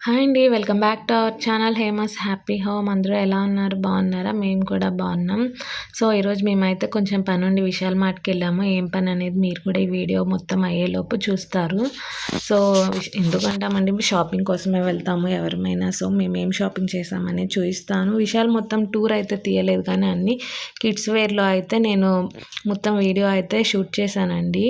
Hi అండి. Welcome back to our channel Hema's happy home. అందరూ ఎలా ఉన్నారు? బాగున్నారా? మేము కూడా బాగున్నాం. సో ఈరోజు మేమైతే కొంచెం పనుండి విశాల్ మార్ట్‌కి వెళ్ళాము. ఏం పని అనేది మీరు కూడా ఈ వీడియో మొత్తం అయ్యేలోపు చూస్తారు. సో ఎందుకంటామండి, షాపింగ్ కోసమే వెళ్తాము ఎవరమైనా. సో మేమేం షాపింగ్ చేసామని చూపిస్తాను. విశాల్ మొత్తం టూర్ అయితే తీయలేదు, కానీ అన్ని కిడ్స్ వేర్లో అయితే నేను మొత్తం వీడియో అయితే షూట్ చేశానండి.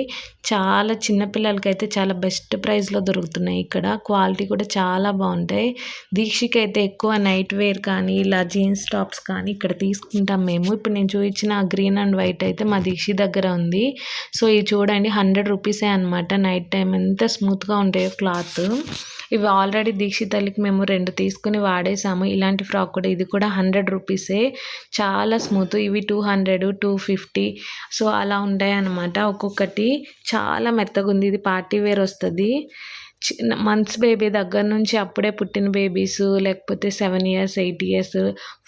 చాలా చిన్న పిల్లలకైతే చాలా బెస్ట్ ప్రైస్లో దొరుకుతున్నాయి ఇక్కడ. క్వాలిటీ కూడా చాలా బాగుంటాయి. దీక్షకి అయితే ఎక్కువ నైట్ వేర్ కానీ ఇలా జీన్స్ టాప్స్ కానీ ఇక్కడ తీసుకుంటాం మేము. ఇప్పుడు నేను చూపించిన గ్రీన్ అండ్ వైట్ అయితే మా దీక్షి దగ్గర ఉంది. సో ఇది చూడండి, 100 రూపీసే అనమాట. నైట్ టైం ఎంత స్మూత్గా ఉంటాయో క్లాత్. ఇవి ఆల్రెడీ దీక్షిత్ తల్లికి మేము 2 తీసుకుని వాడేసాము. ఇలాంటి ఫ్రాక్ కూడా, ఇది కూడా 100 రూపీసే. చాలా స్మూత్. ఇవి 200, 250 సో అలా ఉంటాయి అన్నమాట. ఒక్కొక్కటి చాలా మెత్తగా ఉంది. ఇది పార్టీ వేర్ వస్తుంది. చిన్న మంత్స్ బేబీ దగ్గర నుంచి అప్పుడే పుట్టిన బేబీస్, లేకపోతే 7 ఇయర్స్, 8 ఇయర్స్,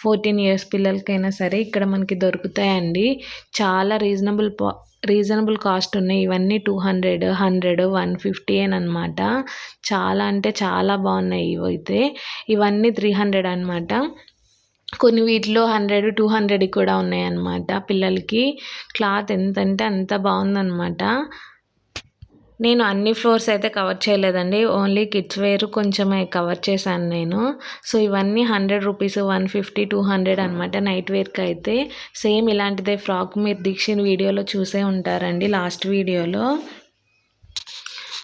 14 ఇయర్స్ పిల్లలకైనా సరే ఇక్కడ మనకి దొరుకుతాయండి. చాలా రీజనబుల్ కాస్ట్ ఉన్నాయి. ఇవన్నీ 200, 100, 150 అనమాట. చాలా అంటే చాలా బాగున్నాయి. ఇవైతే ఇవన్నీ 300 అనమాట. కొన్ని వీటిలో 100, 200 కూడా ఉన్నాయన్నమాట. పిల్లలకి క్లాత్ ఎంతంటే అంత బాగుందన్నమాట. నేను అన్ని ఫ్లోర్స్ అయితే కవర్ చేయలేదండి. ఓన్లీ కిడ్స్ వేర్ కొంచెమే కవర్ చేశాను నేను. సో ఇవన్నీ 100 రూపీస్, 150, 200 అనమాట. నైట్ వేర్కి అయితే సేమ్ ఇలాంటిదే ఫ్రాక్. మీరు దీక్షిత్ వీడియోలో చూసే ఉంటారండి, లాస్ట్ వీడియోలో.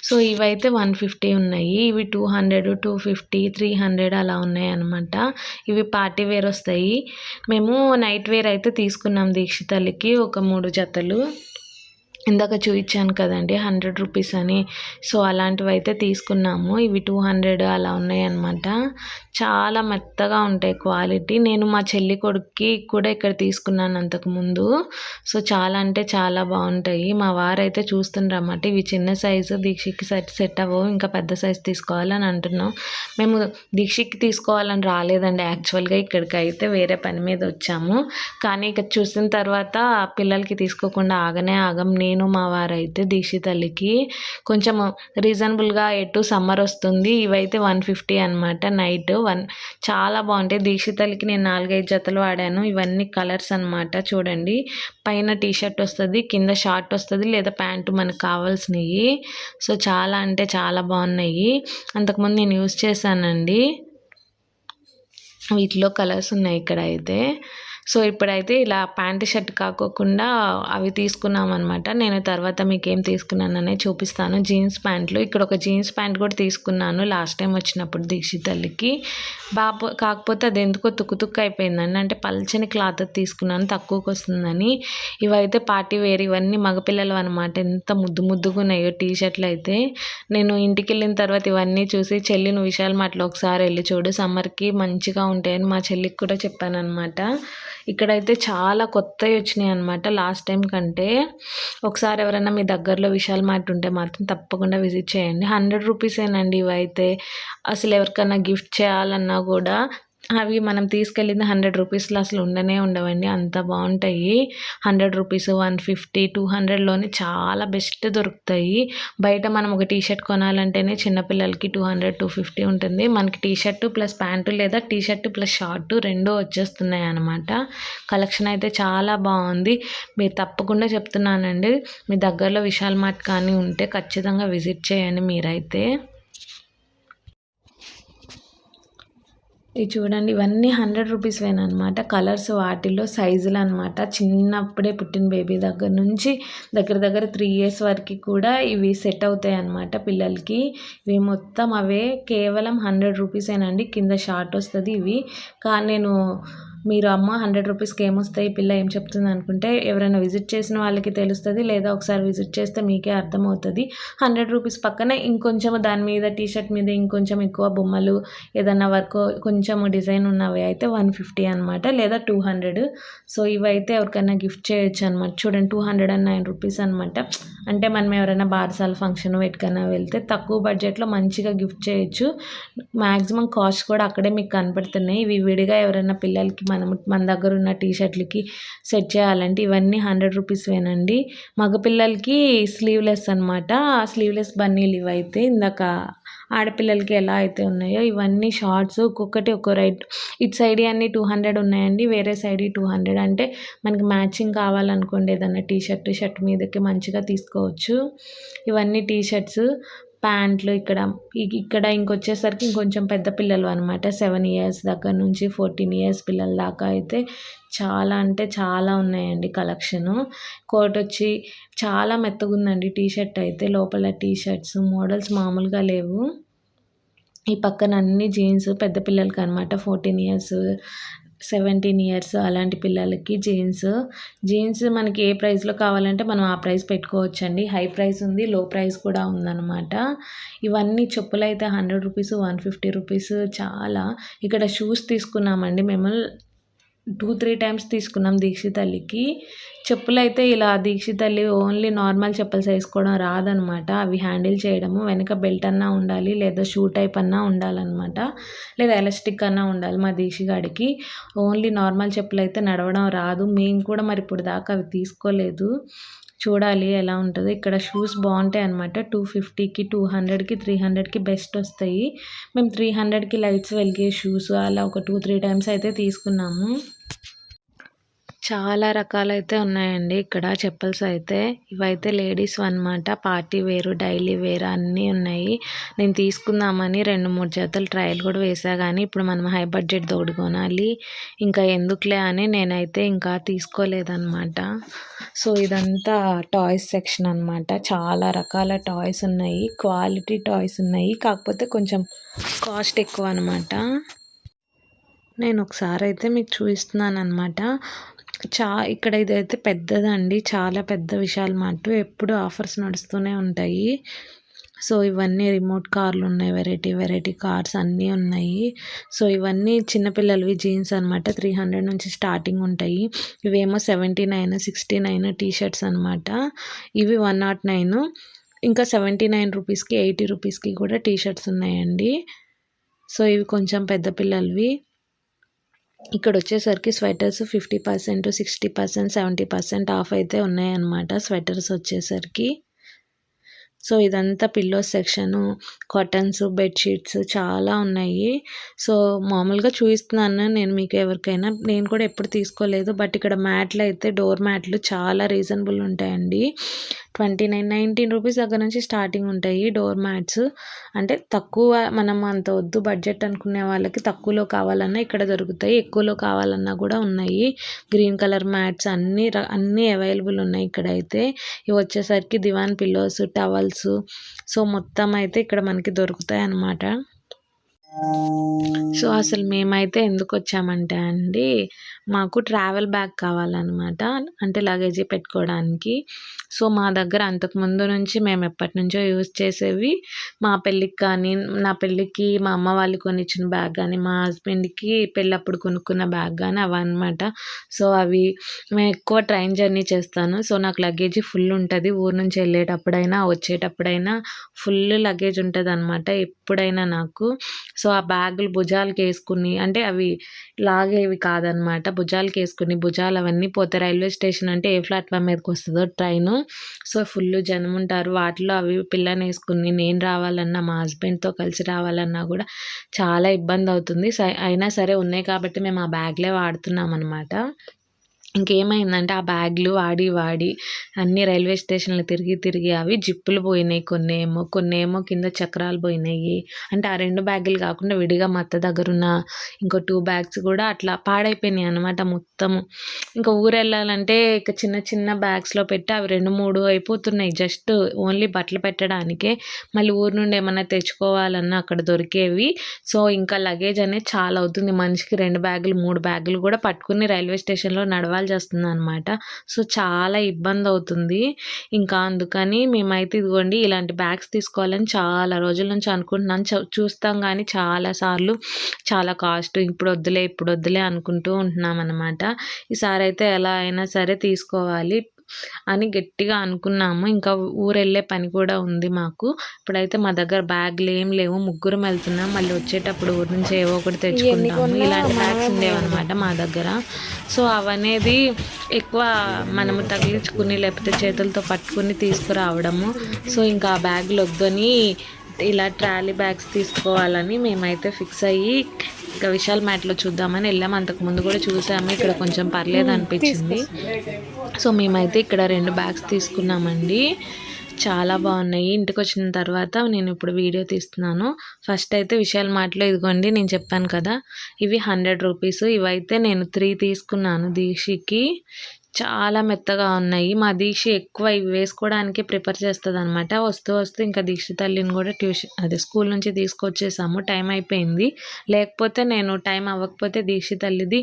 సో ఇవైతే 150 ఉన్నాయి. ఇవి 200, 250, 300 అలా ఉన్నాయి అనమాట. ఇవి పార్టీ వేర్ వస్తాయి. మేము నైట్ వేర్ అయితే తీసుకున్నాం దీక్షిత్ తల్లికి ఒక 3 జతలు. ఇందాక చూపించాను కదండి 100 రూపీస్ అని. సో అలాంటివి అయితే తీసుకున్నాము. ఇవి 200 అలా ఉన్నాయి అన్నమాట. చాలా మెత్తగా ఉంటాయి క్వాలిటీ. నేను మా చెల్లి కొడుక్కి కూడా ఇక్కడ తీసుకున్నాను అంతకుముందు. సో చాలా అంటే చాలా బాగుంటాయి. మా వారైతే చూస్తుండ్రు అన్నమాట. ఇవి చిన్న సైజు దీక్షకి సెట్ అవ్వవు, ఇంకా పెద్ద సైజు తీసుకోవాలని అంటున్నాం. మేము దీక్షకి తీసుకోవాలని రాలేదండి యాక్చువల్గా. ఇక్కడికి అయితే వేరే పని మీద వచ్చాము. కానీ ఇక్కడ చూసిన తర్వాత పిల్లలకి తీసుకోకుండా ఆగం. నేను మా వారైతే దీక్షిత్ తల్లికి కొంచెం రీజనబుల్గా, ఎటు సమ్మర్ వస్తుంది. ఇవైతే 150 అనమాట. నైట్ చాలా బాగుంటాయి. దీక్షిత్ తల్లికి నేను 4-5 జతలు వాడాను. ఇవన్నీ కలర్స్ అనమాట. చూడండి, పైన టీషర్ట్ వస్తుంది, కింద షార్ట్ వస్తుంది, లేదా ప్యాంటు మనకు కావాల్సినవి. సో చాలా అంటే చాలా బాగున్నాయి. అంతకుముందు నేను యూజ్ చేశానండి. వీటిలో కలర్స్ ఉన్నాయి ఇక్కడ అయితే. సో ఇప్పుడైతే ఇలా ప్యాంటు షర్ట్ కాకోకుండా అవి తీసుకున్నాం అనమాట. నేను తర్వాత మీకు ఏం తీసుకున్నాననే చూపిస్తాను. జీన్స్ ప్యాంట్లు, ఇక్కడ ఒక జీన్స్ ప్యాంట్ కూడా తీసుకున్నాను లాస్ట్ టైం వచ్చినప్పుడు దీక్షిత్ తల్లికి. కాకపోతే అది ఎందుకో తుక్కు అయిపోయిందండి. అంటే పల్చని క్లాత్ తీసుకున్నాను, తక్కువకి వస్తుందని. ఇవైతే పార్టీ వేర్. ఇవన్నీ మగపిల్లలు అనమాట. ఎంత ముద్దుగా ఉన్నాయో టీ షర్ట్లు అయితే. నేను ఇంటికి వెళ్ళిన తర్వాత ఇవన్నీ చూసి, చెల్లి నువ్వు విశాల్ మార్ట్లో ఒకసారి వెళ్ళి చూడు, సమ్మర్కి మంచిగా ఉంటాయని మా చెల్లికి కూడా చెప్పాను అనమాట. ఇక్కడైతే చాలా కొత్తవి వచ్చినాయి అనమాట లాస్ట్ టైం కంటే. ఒకసారి ఎవరైనా మీ దగ్గరలో విశాల్ మార్ట్ ఉంటే మాత్రం తప్పకుండా విజిట్ చేయండి. 100 రూపీసేనండి ఇవైతే. అసలు ఎవరికైనా గిఫ్ట్ చేయాలన్నా కూడా అవి మనం తీసుకెళ్ళింది 100 రూపీస్లో అసలు ఉండవండి. అంత బాగుంటాయి. 100 రూపీస్, 150, 200లోనే చాలా బెస్ట్ దొరుకుతాయి. బయట మనం ఒక టీషర్ట్ కొనాలంటేనే చిన్నపిల్లలకి 200, 250 ఉంటుంది. మనకి టీషర్టు ప్లస్ ప్యాంటు లేదా టీషర్టు ప్లస్ షార్టు 2 వచ్చేస్తున్నాయి అన్నమాట. కలెక్షన్ అయితే చాలా బాగుంది. మీరు తప్పకుండా చెప్తున్నానండి, మీ దగ్గరలో విశాల్ మార్ట్ కానీ ఉంటే ఖచ్చితంగా విజిట్ చేయండి మీరైతే. ఇవి చూడండి, ఇవన్నీ 100 రూపీస్వేనమాట. కలర్స్ వాటిల్లో సైజులు అనమాట. చిన్నప్పుడే పుట్టిన బేబీ దగ్గర నుంచి దగ్గర 3 ఇయర్స్ వరకు కూడా ఇవి సెట్ అవుతాయి అన్నమాట పిల్లలకి. ఇవి మొత్తం అవే. కేవలం 100 రూపీసేనండి. కింద షార్ట్ వస్తుంది. ఇవి కానీ నేను మీరు అమ్మ 100 రూపీస్కి ఏమొస్తాయి, పిల్ల ఏం చెప్తుంది అనుకుంటే, ఎవరైనా విజిట్ చేసిన వాళ్ళకి తెలుస్తుంది, లేదా ఒకసారి విజిట్ చేస్తే మీకే అర్థమవుతుంది. 100 రూపీస్ పక్కన ఇంకొంచెం దాని మీద టీషర్ట్ మీద ఇంకొంచెం ఎక్కువ బొమ్మలు, ఏదన్నా వర్క్ కొంచెం డిజైన్ ఉన్నవి అయితే 150 అనమాట, లేదా 200. సో ఇవైతే ఎవరికైనా గిఫ్ట్ చేయొచ్చు అనమాట. చూడండి, 209 రూపీస్ అనమాట. అంటే మనం ఎవరైనా బారసాల ఫంక్షన్ ఎక్కడికైనా వెళ్తే తక్కువ బడ్జెట్లో మంచిగా గిఫ్ట్ చేయొచ్చు. మ్యాక్సిమం కాస్ట్ కూడా అక్కడే మీకు కనపడుతున్నాయి. ఇవి విడిగా ఎవరైనా పిల్లలకి మన దగ్గర ఉన్న టీషర్ట్లకి సెట్ చేయాలంటే ఇవన్నీ 100 రూపీస్వేనండి. మగపిల్లలకి స్లీవ్లెస్ అనమాట. స్లీవ్లెస్ బన్నీలు ఇవైతే ఇందాక ఆడపిల్లలకి ఎలా అయితే ఉన్నాయో ఇవన్నీ షార్ట్స్ ఒక్కొక్కటి ఒక్కో రేట్. ఇటు సైడ్ అన్నీ 200 ఉన్నాయండి, వేరే సైడ్ 200. అంటే మనకి మ్యాచింగ్ కావాలనుకోండి ఏదన్నా షర్ట్ మీదకి మంచిగా తీసుకోవచ్చు. ఇవన్నీ షర్ట్స్, ప్యాంట్లు. ఇక్కడ ఇంకొచ్చేసరికి ఇంకొంచెం పెద్ద పిల్లలు అనమాట. 7 ఇయర్స్ దగ్గర నుంచి 14 ఇయర్స్ పిల్లల దాకా అయితే చాలా అంటే చాలా ఉన్నాయండి కలెక్షను. కోట్ వచ్చి చాలా మెత్తగా ఉందండి షర్ట్ అయితే. లోపల షర్ట్స్ మోడల్స్ మామూలుగా లేవు. ఈ పక్కన అన్ని జీన్స్ పెద్ద పిల్లలకి అనమాట. 14 ఇయర్స్ 17 ఇయర్స్ అలాంటి పిల్లలకి జీన్స్ మనకి ఏ ప్రైస్లో కావాలంటే మనం ఆ ప్రైస్ పెట్టుకోవచ్చండి. హై ప్రైస్ ఉంది, లో ప్రైస్ కూడా ఉందన్నమాట. ఇవన్నీ చెప్పులు అయితే 100 రూపీస్ 150 రూపీస్. చాలా ఇక్కడ షూస్ తీసుకున్నామండి మేము. 2-3 టైమ్స్ తీసుకున్నాం దీక్షితల్లికి. చెప్పులైతే ఇలా దీక్షితల్లి ఓన్లీ నార్మల్ చెప్పులు వేసుకోవడం రాదనమాట. అవి హ్యాండిల్ చేయడము వెనక బెల్ట్ అన్నా ఉండాలి, లేదా షూ టైప్ అన్నా ఉండాలన్నమాట, లేదా ఎలాస్టిక్ అన్నా ఉండాలి. మా దీక్షగాడికి ఓన్లీ నార్మల్ చెప్పులు అయితే నడవడం రాదు. మేము కూడా మరి ఇప్పుడు దాకా అవి తీసుకోలేదు, చూడాలి ఎలా ఉంటుందో. ఇక్కడ షూస్ బాగుంటాయి అనమాట. 250కి 200కి 300కి బెస్ట్ వస్తాయి. మేము 300కి లైట్స్ వెలిగే షూస్ అలా ఒక 2-3 టైమ్స్ అయితే తీసుకున్నాము. చాలా రకాలైతే ఉన్నాయండి ఇక్కడ చెప్పల్స్ అయితే. ఇవైతే లేడీస్ అనమాట. పార్టీ వేరు, డైలీ వేరు అన్నీ ఉన్నాయి. నేను తీసుకుందామని 2-3 జతలు ట్రయల్ కూడా వేసా, కానీ ఇప్పుడు మనం హై బడ్జెట్ తోడు కొనాలి, ఇంకా ఎందుకులే అని నేనైతే ఇంకా తీసుకోలేదన్నమాట. సో ఇదంతా టాయ్స్ సెక్షన్ అనమాట. చాలా రకాల టాయ్స్ ఉన్నాయి, క్వాలిటీ టాయ్స్ ఉన్నాయి, కాకపోతే కొంచెం కాస్ట్ ఎక్కువ అనమాట. నేను ఒకసారి అయితే మీకు చూపిస్తున్నాను అనమాట. ఇక్కడ ఇదైతే పెద్దదండి, చాలా పెద్ద విశాల్ మార్ట్. ఎప్పుడు ఆఫర్స్ నడుస్తూనే ఉంటాయి. సో ఇవన్నీ రిమోట్ కార్లు ఉన్నాయి, వెరైటీ కార్స్ అన్నీ ఉన్నాయి. సో ఇవన్నీ చిన్నపిల్లలవి జీన్స్ అనమాట. 300 నుంచి స్టార్టింగ్ ఉంటాయి. ఇవేమో 79, 69 షర్ట్స్ అనమాట. ఇవి 109. ఇంకా 79 రూపీస్కి 80 రూపీస్కి కూడా షర్ట్స్ ఉన్నాయండి. సో ఇవి కొంచెం పెద్ద పిల్లలవి. ఇక్కడ వచ్చేసరికి స్వెటర్స్ 50%, 60%, 70% ఆఫ్ అయితే ఉన్నాయన్నమాట స్వెటర్స్ వచ్చేసరికి. సో ఇదంతా పిల్లోస్ సెక్షను, కాటన్స్, బెడ్షీట్స్ చాలా ఉన్నాయి. సో మామూలుగా చూపిస్తున్నాను నేను మీకు ఎవరికైనా. నేను కూడా ఎప్పుడు తీసుకోలేదు. బట్ ఇక్కడ మ్యాట్లు అయితే డోర్ మ్యాట్లు చాలా రీజనబుల్ ఉంటాయండి. 29, 19 రూపీస్ దగ్గర నుంచి స్టార్టింగ్ ఉంటాయి డోర్ మ్యాట్స్. అంటే తక్కువ, మనం అంత వద్దు బడ్జెట్ అనుకునే వాళ్ళకి తక్కువలో కావాలన్నా ఇక్కడ దొరుకుతాయి, ఎక్కువలో కావాలన్నా కూడా ఉన్నాయి. గ్రీన్ కలర్ మ్యాట్స్ అన్నీ అవైలబుల్ ఉన్నాయి ఇక్కడైతే. ఇవి వచ్చేసరికి దివాన్ పిల్లోస్, టవల్స్. సో మొత్తం అయితే ఇక్కడ మనకి దొరుకుతాయి అన్నమాట. సో అసలు మేమైతే ఎందుకు వచ్చామంటే అండి, మాకు ట్రావెల్ బ్యాగ్ కావాలన్నమాట. అంటే లగేజీ పెట్టుకోవడానికి. సో మా దగ్గర అంతకుముందు నుంచి మేము ఎప్పటి నుంచో యూజ్ చేసేవి, మా పెళ్ళికి కానీ, నా పెళ్ళికి మా అమ్మ వాళ్ళు కొనిచ్చిన బ్యాగ్ కానీ, మా హస్బెండ్కి పెళ్ళప్పుడు కొనుక్కున్న బ్యాగ్ కానీ అవన్నమాట. సో అవి మేము ఎక్కువ ట్రైన్ జర్నీ చేస్తాను. సో నాకు లగేజీ ఫుల్ ఉంటుంది. ఊరు నుంచి వెళ్ళేటప్పుడైనా వచ్చేటప్పుడైనా ఫుల్ లగేజ్ ఉంటుంది అనమాట ఎప్పుడైనా నాకు. సో ఆ బ్యాగులు భుజాలకి వేసుకుని, అంటే అవి లాగేవి కాదనమాట, భుజాలకి వేసుకుని భుజాలు అవన్నీ పోతే రైల్వే స్టేషన్ అంటే ఏ ప్లాట్ఫామ్ మీదకి వస్తుందో ట్రైను. సో ఫుల్ జనం ఉంటారు. వాటిలో అవి పిల్లని వేసుకుని నేను రావాలన్నా, మా హస్బెండ్తో కలిసి రావాలన్నా కూడా చాలా ఇబ్బంది అవుతుంది. అయినా సరే ఉన్నాయి కాబట్టి మేము ఆ బ్యాగ్లే వాడుతున్నాం అనమాట. ఇంకేమైందంటే ఆ బ్యాగ్లు వాడి అన్ని రైల్వే స్టేషన్లు తిరిగి అవి జిప్పులు పోయినాయి. కొన్నేమో కింద చక్రాలు పోయినాయి. అంటే ఆ 2 బ్యాగులు కాకుండా విడిగా మా అత్త దగ్గర ఉన్న ఇంకో 2 బ్యాగ్స్ కూడా అట్లా పాడైపోయినాయి అనమాట మొత్తము. ఇంకా ఊరు వెళ్ళాలంటే ఇక చిన్న బ్యాగ్స్లో పెట్టి అవి 2-3 అయిపోతున్నాయి, జస్ట్ ఓన్లీ బట్టలు పెట్టడానికే. మళ్ళీ ఊరు నుండి ఏమన్నా తెచ్చుకోవాలన్నా అక్కడ దొరికేవి. సో ఇంకా లగేజ్ అనేది చాలా అవుతుంది. మనిషికి 2 బ్యాగులు 3 బ్యాగులు కూడా పట్టుకుని రైల్వే స్టేషన్లో నడవాలి చేస్తుంది అనమాట. సో చాలా ఇబ్బంది అవుతుంది. ఇంకా అందుకని మేమైతే ఇదిగోండి ఇలాంటి బ్యాగ్స్ తీసుకోవాలని చాలా రోజుల నుంచి అనుకుంటున్నాను. చూస్తాం కానీ చాలాసార్లు చాలా కాస్ట్, ఇప్పుడు వద్దులే అనుకుంటూ ఉంటున్నాం అనమాట. ఈసారి అయితే ఎలా అయినా సరే తీసుకోవాలి అని గట్టిగా అనుకున్నాము. ఇంకా ఊరు వెళ్ళే పని కూడా ఉంది మాకు. ఇప్పుడైతే మా దగ్గర బ్యాగ్లు ఏం లేవు, ముగ్గురం వెళ్తున్నాం. మళ్ళీ వచ్చేటప్పుడు ఊరి నుంచి ఏవో ఒకటి తెచ్చుకుంటాము. ఇలాంటి బ్యాగ్స్ ఉండేవన్నమాట మా దగ్గర. సో అవనేది ఎక్కువ మనము తగిలించుకుని లేకపోతే చేతులతో పట్టుకుని తీసుకురావడము. సో ఇంకా ఆ బ్యాగులు వద్దని ఇలా ట్రాలీ బ్యాగ్స్ తీసుకోవాలని మేమైతే ఫిక్స్ అయ్యి ఇంకా విశాల్ మ్యాట్లో చూద్దామని వెళ్ళాము. అంతకుముందు కూడా చూసాము, ఇక్కడ కొంచెం పర్లేదు అనిపించింది. సో మేమైతే ఇక్కడ 2 బ్యాగ్స్ తీసుకున్నామండి. చాలా బాగున్నాయి. ఇంటికి వచ్చిన తర్వాత నేను ఇప్పుడు వీడియో తీస్తున్నాను. ఫస్ట్ అయితే విశాల్ మార్ట్లో ఇదిగోండి, నేను చెప్పాను కదా ఇవి 100 రూపీస్. ఇవైతే నేను 3 తీసుకున్నాను దీక్షకి. చాలా మెత్తగా ఉన్నాయి. మా దీక్ష ఎక్కువ ఇవి వేసుకోవడానికి ప్రిఫర్ చేస్తుంది అనమాట. వస్తూ ఇంకా దీక్ష తల్లిని కూడా స్కూల్ నుంచి తీసుకొచ్చేసాము. టైం అయిపోయింది. లేకపోతే నేను టైం అవ్వకపోతే దీక్ష తల్లిది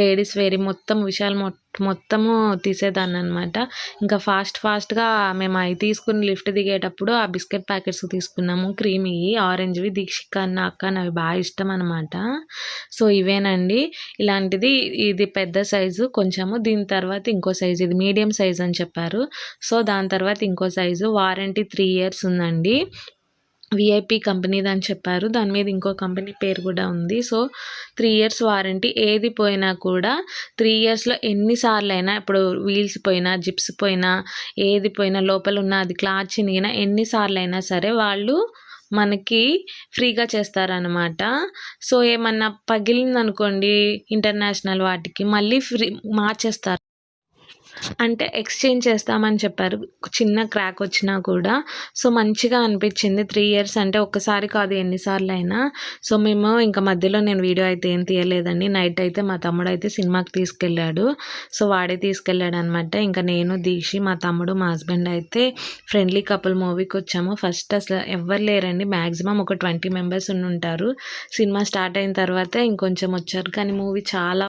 లేడీస్ వేరీ మొత్తం విశాల్ మొత్తము తీసేదాన్ని అనమాట. ఇంకా ఫాస్ట్గా మేము అవి తీసుకుని లిఫ్ట్ దిగేటప్పుడు ఆ బిస్కెట్ ప్యాకెట్స్ తీసుకున్నాము. క్రీమీ ఆరెంజ్వి. దీక్షిక నాకు అవి బాగా ఇష్టం అనమాట. సో ఇవేనండి. ఇలాంటిది ఇది పెద్ద సైజు కొంచెము. దీని తర్వాత ఇంకో సైజు, ఇది మీడియం సైజ్ అని చెప్పారు. సో దాని తర్వాత ఇంకో సైజు. వారంటీ 3 years ఉందండి. విఐపి కంపెనీది అని చెప్పారు. దాని మీద ఇంకో కంపెనీ పేరు కూడా ఉంది. So 3 years warranty. ఏది పోయినా కూడా 3 yearsలో ఎన్నిసార్లు అయినా, ఇప్పుడు వీల్స్ పోయినా, జిప్స్ పోయినా, ఏది పోయినా, లోపల ఉన్న అది క్లాత్ చినిగినా ఎన్నిసార్లు అయినా సరే వాళ్ళు మనకి ఫ్రీగా చేస్తారనమాట. సో ఏమన్నా పగిలిందనుకోండి ఇంటర్నేషనల్ వాటికి మళ్ళీ ఫ్రీ మార్చేస్తారు. అంటే ఎక్స్చేంజ్ చేస్తామని చెప్పారు, చిన్న క్రాక్ వచ్చినా కూడా. సో మంచిగా అనిపించింది. 3 years అంటే ఒక్కసారి కాదు ఎన్నిసార్లు అయినా. సో మేము ఇంకా మధ్యలో నేను వీడియో అయితే ఏం తీయలేదండి. నైట్ అయితే మా తమ్ముడు అయితే సినిమాకి తీసుకెళ్ళాడు. సో వాడే తీసుకెళ్ళాడు అనమాట. ఇంకా నేను, దీక్షి, మా తమ్ముడు, మా హస్బెండ్ అయితే ఫ్రెండ్లీ కపుల్ మూవీకి వచ్చాము. ఫస్ట్ అసలు ఎవ్వరు లేరండి. మ్యాక్సిమం ఒక 20 members ఉంటారు. సినిమా స్టార్ట్ అయిన తర్వాత ఇంకొంచెం వచ్చారు. కానీ మూవీ చాలా